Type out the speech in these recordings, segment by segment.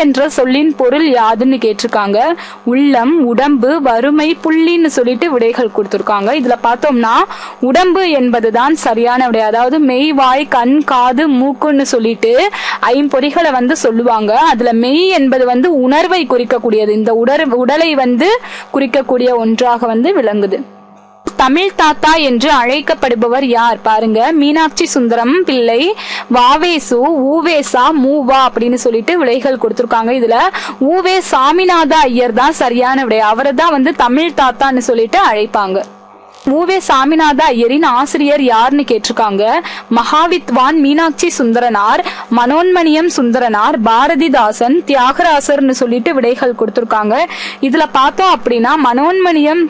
என்ற சொல்லின் பொருள் யாதுன்னு கேட்டிருக்காங்க. உள்ளம், உடம்பு, வறுமை, புள்ளின்னு சொல்லிட்டு விடைகள் கொடுத்திருக்காங்க. இதுல பார்த்தோம்னா உடம்பு என்பதுதான் சரியான விடை. அதாவது மெய், வாய், கண், காது, மூக்குன்னு சொல்லிட்டு ஐம்பொறிகளை வந்து சொல்லுவாங்க. அதுல மெய் என்பது வந்து உணர்வை குறிக்கக்கூடியது. இந்த உடலை வந்து குறிக்கக்கூடிய ஒன்றாக வந்து விளங்குது. தமிழ் தாத்தா என்று அழைக்கப்படுபவர் யார்? பாருங்க, மீனாட்சி சுந்தரம் பிள்ளை, வாவேசு, ஊவேசா, மூவா அப்படின்னு சொல்லிட்டு விடைகள் கொடுத்திருக்காங்க. இதுல ஊவே சாமிநாத ஐயர் தான் சரியான விடை. அவரை தான் வந்து தமிழ் தாத்தான்னு சொல்லிட்டு அழைப்பாங்க. ஊவே சாமிநாத ஐயரின் ஆசிரியர் யாருன்னு கேட்டிருக்காங்க. மகாவித்வான் மீனாட்சி சுந்தரனார், மனோன்மணியம் சுந்தரனார், பாரதிதாசன், தியாகராசர்னு சொல்லிட்டு விடைகள் கொடுத்திருக்காங்க. இதுல பார்த்தோம் அப்படின்னா மனோன்மணியம்,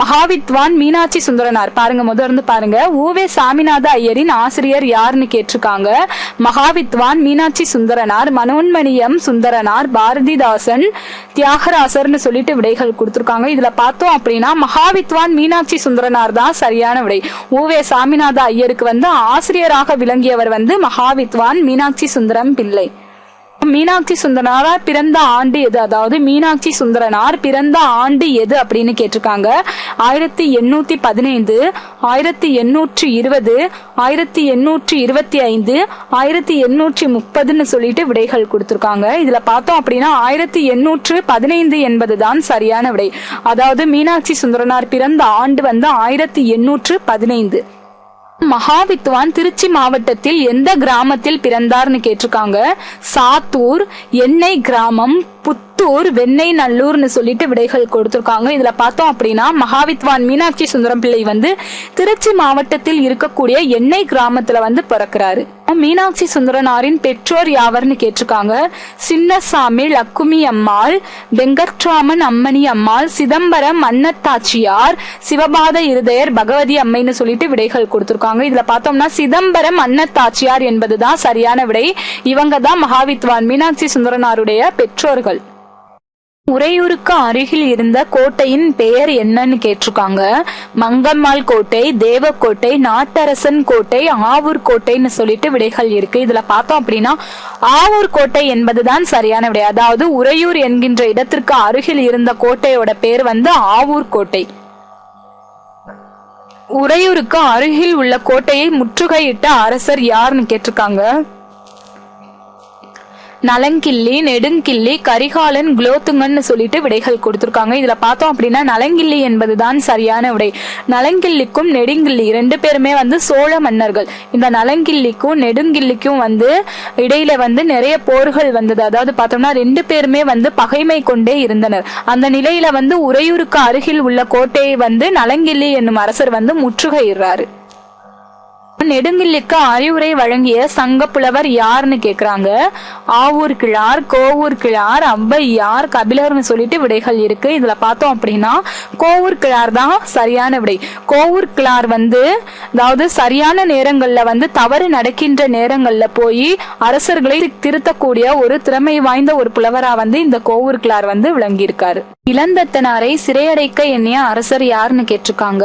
மகாவித்வான் மீனாட்சி சுந்தரனார். பாருங்க, முதல்ல பாருங்க, ஊவே சாமிநாத ஐயரின் ஆசிரியர் யாருன்னு கேட்டிருக்காங்க. மகாவித்வான் மீனாட்சி சுந்தரனார், மனோன்மணியம் சுந்தரனார், பாரதிதாசன், தியாகராசர்னு சொல்லிட்டு விடைகள் கொடுத்திருக்காங்க. இதுல பார்த்தோம் அப்படின்னா மகாவித்வான் மீனாட்சி சுந்தரனார் தான் சரியான விடை. ஊவே சாமிநாத ஐயருக்கு வந்து ஆசிரியராக விளங்கியவர் வந்து மகாவித்வான் மீனாட்சி சுந்தரம் பிள்ளை. மீனாட்சி சுந்தரனார் பிறந்த ஆண்டு எது? அதாவது மீனாட்சி சுந்தரனார் பிறந்த ஆண்டு எது அப்படின்னு கேட்டிருக்காங்க. 1815, 1820, 1825, 1830ன்னு சொல்லிட்டு விடைகள் கொடுத்திருக்காங்க. இதுல பார்த்தோம் அப்படின்னா 1815 என்பதுதான் சரியான விடை. அதாவது மீனாட்சி சுந்தரனார் பிறந்த ஆண்டு வந்து 1815. மகாவித்வான் திருச்சி மாவட்டத்தில் எந்த கிராமத்தில் பிறந்தார்னு கேட்டிருக்காங்க. சாத்தூர், எண்ணெய் கிராமம், புத்தூர், வெண்ணெய் நல்லூர்னு சொல்லிட்டு விடைகள் கொடுத்திருக்காங்க. இதுல பார்த்தோம் அப்படின்னா மகாவித்வான் மீனாட்சி சுந்தரம் பிள்ளை வந்து திருச்சி மாவட்டத்தில் இருக்கக்கூடிய எண்ணெய் கிராமத்துல வந்து பிறக்கிறாரு. மீனாட்சி சுந்தரனாரின் பெற்றோர் யாவர்னு கேட்டிருக்காங்க. சின்னசாமி லக்குமி அம்மாள், வெங்கட்ராமன் அம்மணி அம்மாள், சிதம்பரம் அன்னத்தாச்சியார், சிவபாத இருதயர், பகவதி அம்மைன்னு சொல்லிட்டு விடைகள் கொடுத்திருக்காங்க. இதுல பார்த்தோம்னா சிதம்பரம் அன்னத்தாச்சியார் என்பதுதான் சரியான விடை. இவங்க தான் மகாவித்வான் மீனாட்சி சுந்தரனாருடைய பெற்றோர்கள். உறையூருக்கு அருகில் இருந்த கோட்டையின் பெயர் என்னன்னு கேட்டிருக்காங்க. மங்கம்மாள் கோட்டை, தேவக்கோட்டை, நாட்டரசன் கோட்டை, ஆவூர் கோட்டைன்னு சொல்லிட்டு விடைகள் இருக்கு. இதுல பார்த்தோம் அப்படின்னா ஆவூர் கோட்டை என்பதுதான் சரியான விடை. அதாவது உறையூர் என்கின்ற இடத்திற்கு அருகில் இருந்த கோட்டையோட பேர் வந்து ஆவூர் கோட்டை. உறையூருக்கு அருகில் உள்ள கோட்டையை முற்றுகையிட்ட அரசர் யாருன்னு கேட்டிருக்காங்க. நலங்கிள்ளி, நெடுங்கிள்ளி, கரிகாலன், குலோத்துங்கன்னு சொல்லிட்டு விடைகள் கொடுத்திருக்காங்க. இதுல பார்த்தோம் அப்படின்னா நலங்கிள்ளி என்பதுதான் சரியான விடை. நலங்கிள்ளிக்கும் நெடுங்கிள்ளி ரெண்டு பேருமே வந்து சோழ மன்னர்கள். இந்த நலங்கிள்ளிக்கும் நெடுங்கிள்ளிக்கும் வந்து இடையில வந்து நிறைய போர்கள் வந்தது. அதாவது பார்த்தோம்னா ரெண்டு பேருமே வந்து பகைமை கொண்டே இருந்தனர். அந்த நிலையில வந்து உறையூருக்கு அருகில் உள்ள கோட்டையை வந்து நலங்கிள்ளி என்னும் அரசர் வந்து முற்றுகையிடுறாரு. நெடுங்கிள்ளிக்கு அறிவுரை வழங்கிய சங்க புலவர் யாருன்னு கேக்குறாங்க. ஆவூர் கிழார், கோவூர் கிழார், ஔவையார், கபிலர்னு சொல்லிட்டு விடைகள் இருக்கு. இதுல பார்த்தோம் அப்படின்னா கோவூர் கிழார் தான் சரியான விடை. கோவூர் கிழார் வந்து அதாவது சரியான நேரங்கள்ல வந்து தவறு நடக்கின்ற நேரங்கள்ல போய் அரசர்களை திருத்தக்கூடிய ஒரு திறமை வாய்ந்த ஒரு புலவரா வந்து இந்த கோவூர் கிழார் வந்து விளங்கி இருக்காரு. இளந்தத்தனாரை சிறையடைக்க எண்ணிய அரசர் யாருன்னு கேட்டிருக்காங்க.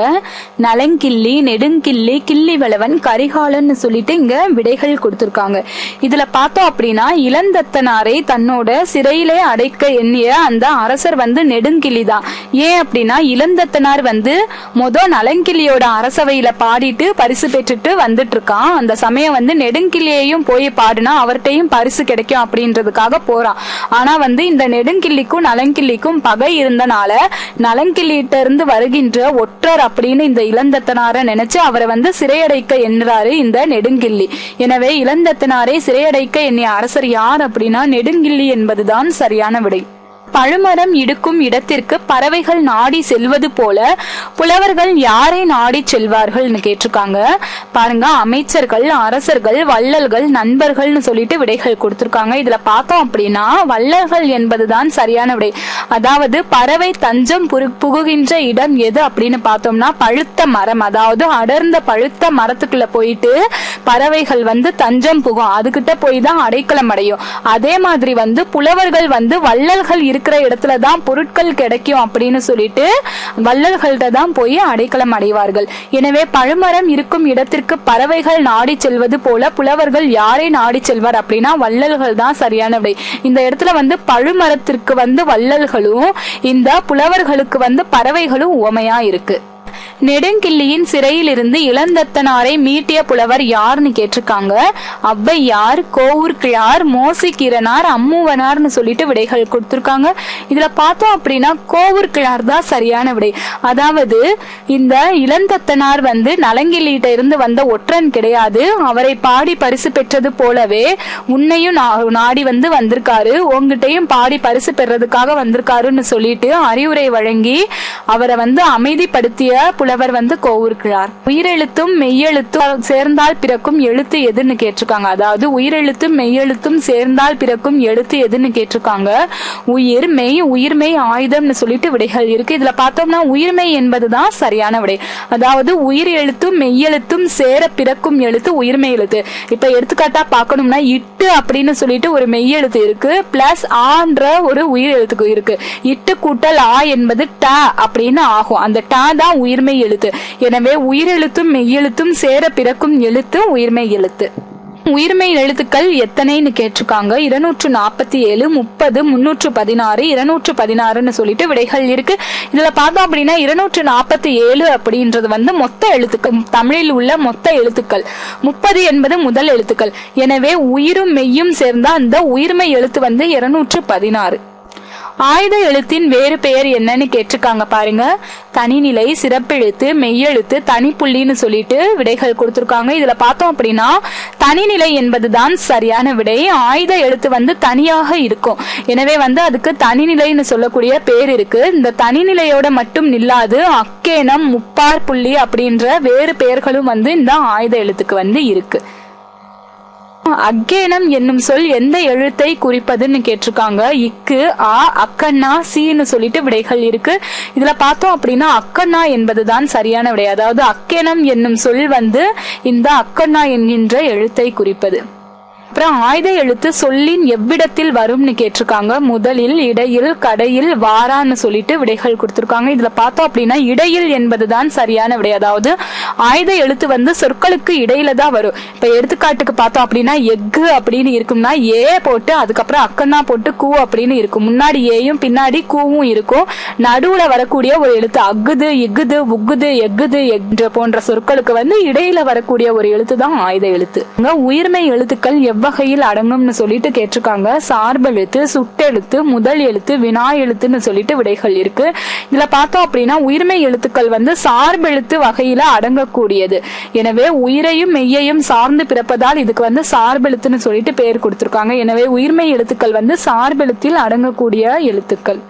நலங்கிள்ளி, நெடுங்கிள்ளி, கிள்ளிவளவன், கரிகாலன் சொல்லிட்டு இங்க விடைகள் கொடுத்திருக்காங்க. இதுல பார்த்தோம் அப்படின்னா இளந்தத்தனாரை தன்னோட சிறையிலே அடைக்க எண்ணிய அந்த அரசர் வந்து நெடுங்கிள்ளி தான். ஏன் அப்படின்னா இளந்தத்தனார் வந்து நலங்கிள்ளியோட அரசவையில பாடிட்டு பரிசு பெற்றுட்டு வந்துட்டு இருக்கான். அந்த சமயம் வந்து நெடுங்கிள்ளியையும் போய் பாடுனா அவர்கிட்டையும் பரிசு கிடைக்கும் அப்படின்றதுக்காக போறான். ஆனா வந்து இந்த நெடுங்கிள்ளிக்கும் நலங்கிள்ளிக்கும் பகை இருந்தனால நலங்கிள்ளிட்ட இருந்து வருகின்ற ஒற்றர் அப்படின்னு இந்த இளந்தத்தனாரை நினைச்சு அவரை வந்து சிறையடைக்க எண்ணுறாரு இந்த நெடுங்கிள்ளி. எனவே இளந்தத்தனாரை சிறையடைக்க எண்ணிய அரசர் யார் அப்படின்னா நெடுங்கிள்ளி என்பதுதான் சரியான விடை. பழுமரம் இடுக்கும் இடத்திற்கு பறவைகள் நாடி செல்வது போல புலவர்கள் யாரை நாடி செல்வார்கள்னு கேட்டிருக்காங்க. பாருங்க, அமைச்சர்கள், அரசர்கள், வள்ளல்கள், நண்பர்கள்னு சொல்லிட்டு விடைகள் கொடுத்திருக்காங்க. இதுல பார்த்தோம் அப்படின்னா வள்ளல்கள் என்பதுதான் சரியான விடை. அதாவது பறவை தஞ்சம் புகுகின்ற இடம் எது அப்படின்னு பார்த்தோம்னா பழுத்த மரம். அதாவது அடர்ந்த பழுத்த மரத்துக்குள்ள போயிட்டு பறவைகள் வந்து தஞ்சம் புகும், அதுகிட்ட போய் தான் அடைக்கலம் அடையும். அதே மாதிரி வந்து புலவர்கள் வந்து வள்ளல்கள் இருக்க இருக்கிற இடத்துலதான் பொருட்கள் கிடைக்கும் அப்படின்னு சொல்லிட்டு வள்ளல்கள்ட்ட தான் போய் அடைக்கலம் அடைவார்கள். எனவே பழுமரம் இருக்கும் இடத்திற்கு பறவைகள் நாடி செல்வது போல புலவர்கள் யாரை நாடி செல்வார் அப்படின்னா வள்ளல்கள் தான் சரியான விடை. இந்த இடத்துல பழுமரத்திற்கு வள்ளல்களும் இந்த புலவர்களுக்கு பறவைகளும் உவமையா இருக்கு. நெடுங்கிள்ளியின் சிறையில் இருந்து இளந்தத்தனாரை மீட்டிய புலவர் யாருன்னு கேட்டிருக்காங்க. ஔவையார், கோவூர்கிழார், மோசிகீரனார், அம்மூவனார்னு சொல்லிட்டு விடைகள் கொடுத்திருக்காங்க. இதுல பார்த்தோம் அப்படின்னா கோவூர்கிழார் தான் சரியான விடை. அதாவது இந்த இளந்தத்தனார் நலங்கிள்ளிட்ட இருந்து வந்த ஒற்றன் கிடையாது. அவரை பாடி பரிசு பெற்றது போலவே உன்னையும் நாடி வந்திருக்காரு, உங்ககிட்டையும் பாடி பரிசு பெறதுக்காக வந்திருக்காருன்னு சொல்லிட்டு அறிவுரை வழங்கி அவரை அமைதிப்படுத்திய புலவர் கோவூர்கிழார். உயிரெழுத்தும் மெய்யெழுத்தும் சேர்ந்தால் பிறக்கும் எழுத்து எதுன்னு கேட்டிருக்காங்க. அதாவது உயிரெழுத்தும் மெய்யெழுத்தும் சேர்ந்தால் பிறக்கும் எழுத்து எதுன்னு கேட்டிருக்காங்க. உயிர்மெய் ஆயுதம்னு சொல்லிட்டு விடைகள் இருக்கு. இதுல பார்த்தோம்னா உயிர்மெய் என்பதுதான் சரியான விடை. அதாவது உயிர் எழுத்தும் மெய்யெழுத்தும் சேர பிறக்கும் எழுத்து உயிர்மெய் எழுத்து. இப்ப எடுத்துக்காட்டா பார்க்கணும்னா இட்டு அப்படின்னு சொல்லிட்டு ஒரு மெய்யெழுத்து இருக்கு, பிளஸ் ஆன்ற ஒரு உயிர் எழுத்துக்கு இருக்கு. இட்டு கூட்டல் ஆ என்பது ட அப்படின்னு ஆகும். அந்த ட தான் உயிர்மெய் எழுத்து. எனவே உயிரெழுத்தும் மெய்யெழுத்தும் சேர பிறக்கும் எழுத்து உயிர்மெய் எழுத்து. உயிர்மெய் எழுத்துக்கள் எத்தனைன்னு கேட்டிருக்காங்க. 247, 30, 316, 216ன்னு சொல்லிட்டு விடைகள் இருக்கு. இதுல பார்த்தோம் அப்படின்னா 247 அப்படின்றது மொத்த எழுத்துக்கள், தமிழில் உள்ள மொத்த எழுத்துக்கள். 30 என்பது முதல் எழுத்துக்கள். எனவே உயிரும் மெய்யும் சேர்ந்தா அந்த உயிர்மெய் எழுத்து 216. ஆயுத எழுத்தின் வேறு பெயர் என்னன்னு கேட்டிருக்காங்க பாருங்க. தனிநிலை, சிறப்பெழுத்து, மெய்யெழுத்து, தனிப்புள்ளின்னு சொல்லிட்டு விடைகள் கொடுத்திருக்காங்க. இதுல பார்த்தோம் அப்படின்னா தனிநிலை என்பதுதான் சரியான விடை. ஆயுத எழுத்து தனியாக இருக்கும். எனவே அதுக்கு தனிநிலைன்னு சொல்லக்கூடிய பேர் இருக்கு. இந்த தனிநிலையோட மட்டும் நில்லாது அக்கேனம், முப்பார் புள்ளி அப்படின்ற வேறு பெயர்களும் இந்த ஆயுத எழுத்துக்கு இருக்கு. அக்கேனம் என்னும் சொல் எந்த எழுத்தை குறிப்பதுன்னு கேட்டிருக்காங்க. இக்கு, ஆ, அக்கண்ணா, சீன்னு சொல்லிட்டு விடைகள் இருக்கு. இதுல பார்த்தோம் அப்படின்னா அக்கண்ணா என்பதுதான் சரியான விடை. அதாவது அக்கேனம் என்னும் சொல் இந்த அக்கண்ணா என்கின்ற எழுத்தை குறிப்பது. அப்புறம் ஆயுத எழுத்து சொல்லின் எவ்விடத்தில் வரும்னு கேட்டிருக்காங்க. முதலில், இடையில், கடையில், வாரான்னு சொல்லிட்டு விடைகள் கொடுத்திருக்காங்க. இதுல பார்த்தோம் அப்படின்னா இடையில் என்பதுதான் சரியான விடை. அதாவது ஆயுத எழுத்து சொற்களுக்கு இடையில தான் வரும். இப்ப எடுத்துக்காட்டுக்கு பார்த்தோம் அப்படின்னா எஃகு அப்படின்னு இருக்கும்னா ஏ போட்டு அதுக்கப்புறம் அக்கண்ணா போட்டு கூ அப்படின்னு இருக்கும். முன்னாடி ஏயும் பின்னாடி கூவும் இருக்கும். நடுவுல வரக்கூடிய ஒரு எழுத்து அக்குது, இக்குது, உக்குது, எக்குது என்ற போன்ற சொற்களுக்கு இடையில வரக்கூடிய ஒரு எழுத்து தான் ஆயுத எழுத்து. உயிர்மெய் எழுத்துக்கள் வகையில் அடங்கும்னு சொல்லிட்டு கேட்டிருக்காங்க. சார்பெழுத்து, சுட்டெழுத்து, முதல் எழுத்து, வினா எழுத்துன்னு சொல்லிட்டு விடைகள் இருக்கு. இதுல பார்த்தோம் அப்படின்னா உயிர்மெய் எழுத்துக்கள் சார்பெழுத்து வகையில அடங்கக்கூடியது. எனவே உயிரையும் மெய்யையும் சார்ந்து பிறப்பதால் இதுக்கு சார்பெழுத்துன்னு சொல்லிட்டு பெயர் கொடுத்திருக்காங்க. எனவே உயிர்மெய் எழுத்துக்கள் சார்பெழுத்தில் அடங்கக்கூடிய எழுத்துக்கள்.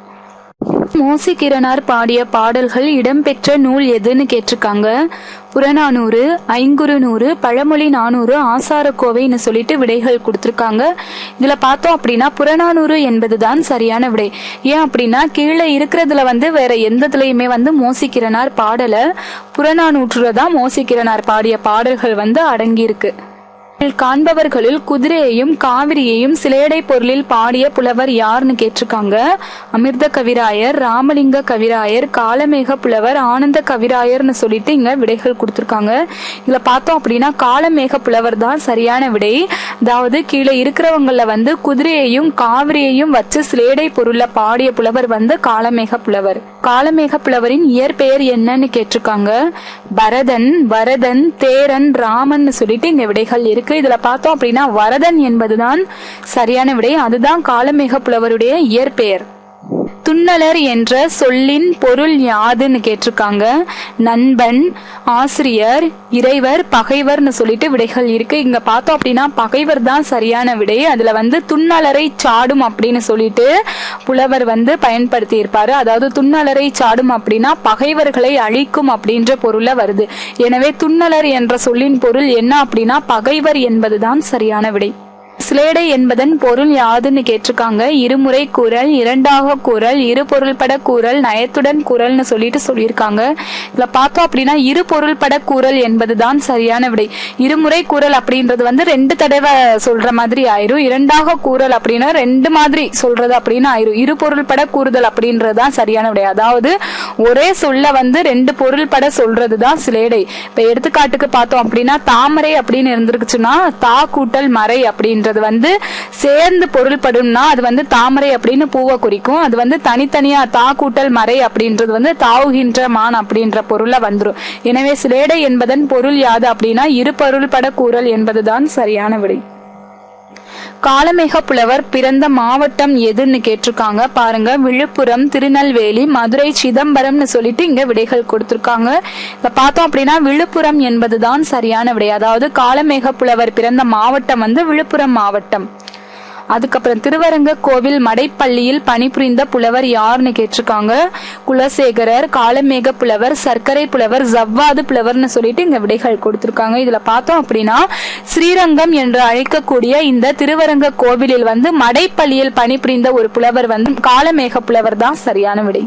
மோசிகீரனார் பாடிய பாடல்கள் இடம்பெற்ற நூல் எதுன்னு கேட்டிருக்காங்க. புறநானூறு, ஐங்குறுநூறு, பழமொழி 400, ஆசாரக்கோவைன்னு சொல்லிட்டு விடைகள் கொடுத்திருக்காங்க. இதுல பார்த்தோம் அப்படின்னா புறநானூறு என்பதுதான் சரியான விடை. ஏன் அப்படின்னா கீழே இருக்கிறதுல வேற எந்ததுலயுமே மோசிகீரனார் பாடல. புறநானூற்றுலதான் மோசிகீரனார் பாடிய பாடல்கள் அடங்கி இருக்கு. காண்பவர்களுள் குதிரையையும் காவிரியையும் சிலேடை பொருளில் பாடிய புலவர் யாருன்னு கேட்டிருக்காங்க. அமிர்த கவிராயர், ராமலிங்க கவிராயர், காலமேக புலவர், ஆனந்த கவிராயர்னு சொல்லிட்டு இங்க விடைகள் கொடுத்திருக்காங்க. இதுல பார்த்தோம் அப்படின்னா காலமேக புலவர் தான் சரியான விடை. அதாவது கீழே இருக்கிறவங்கள குதிரையையும் காவிரியையும் வச்சு சிலேடை பொருள்ல பாடிய புலவர் காலமேக புலவர். காலமேக புலவரின் இயற்பெயர் என்னன்னு கேட்டிருக்காங்க. பரதன், வரதன், தேரன், ராமன் சொல்லிட்டு இங்க விடைகள் இருக்கு. இதுல பார்த்தோம் அப்படின்னா வரதன் என்பதுதான் சரியான விடை. அதுதான் காலமேக புலவருடைய இயற்பெயர். துன்னலர் என்ற சொல்லின் பொருள் யாதுன்னு கேட்டிருக்காங்க. நண்பன், ஆசிரியர், இறைவர், பகைவர்னு சொல்லிட்டு விடைகள் இருக்கு. இங்க பார்த்தோம் அப்படின்னா பகைவர் தான் சரியான விடை. அதுல துன்னலரை சாடும் அப்படின்னு சொல்லிட்டு புலவர் பயன்படுத்தி இருப்பாரு. அதாவது துன்னலரை சாடும் அப்படின்னா பகைவர்களை அழிக்கும் அப்படின்ற பொருள்ல வருது. எனவே துன்னலர் என்ற சொல்லின் பொருள் என்ன அப்படின்னா பகைவர் என்பதுதான் சரியான விடை. சிலேடை என்பதன் பொருள் யாதுன்னு கேட்டிருக்காங்க. இருமுறை கூறல், இரண்டாக கூறல், இரு பொருள்பட கூறல், நயத்துடன் கூறல்னு சொல்லியிருக்காங்க. இதுல பார்த்தோம் அப்படின்னா இரு பொருள்பட கூறல் என்பதுதான் சரியான விடை. இருமுறை கூறல் அப்படின்றது வந்து 2 தடவை சொல்ற மாதிரி ஆயிரும். இரண்டாக கூறல் அப்படின்னா 2 மாதிரி சொல்றது அப்படின்னு ஆயிரும். இரு பொருள்பட கூறுதல் அப்படின்றதுதான் சரியான விடை. அதாவது ஒரே சொல்ல வந்து 2 பொருள்பட சொல்றதுதான் சிலேடை. இப்ப எடுத்துக்காட்டுக்கு பார்த்தோம் அப்படின்னா தாமரை அப்படின்னு இருந்திருக்குச்சுன்னா தா கூட்டல் மறை அப்படின்றது வந்து சேர்ந்து பொருள்படும்னா அது வந்து தாமரை அப்படின்னு பூவை குறிக்கும். அது வந்து தனித்தனியா தா கூட்டல் மறை அப்படின்றது வந்து தாவுகின்ற மான் அப்படின்ற பொருளை வந்துரும். எனவே சிலேடை என்பதன் பொருள் யாது அப்படின்னா இரு பொருள்பட கூறல் என்பதுதான் சரியான விடை. காளமேக புலவர் பிறந்த மாவட்டம் எதுன்னு கேட்டிருக்காங்க. பாருங்க, விழுப்புரம், திருநெல்வேலி, மதுரை, சிதம்பரம்னு சொல்லிட்டு இங்க விடைகள் கொடுத்திருக்காங்க. இத பார்த்தோம் அப்படின்னா விழுப்புரம் என்பதுதான் சரியான விடை. அதாவது காளமேக புலவர் பிறந்த மாவட்டம் வந்து விழுப்புரம் மாவட்டம். அதுக்கப்புறம் திருவரங்க கோவில் மடைப்பள்ளியில் பணிபுரிந்த புலவர் யாருன்னு கேட்டிருக்காங்க. குலசேகரர், காளமேக புலவர், சர்க்கரை புலவர், ஜவ்வாது புலவர்னு சொல்லிட்டு இங்க விடைகள் கொடுத்திருக்காங்க. இதுல பார்த்தோம் அப்படின்னா ஸ்ரீரங்கம் என்று அழைக்கக்கூடிய இந்த திருவரங்க கோவிலில் வந்து மடைப்பள்ளியில் பணிபுரிந்த ஒரு புலவர் வந்து காளமேக புலவர் தான் சரியான விடை.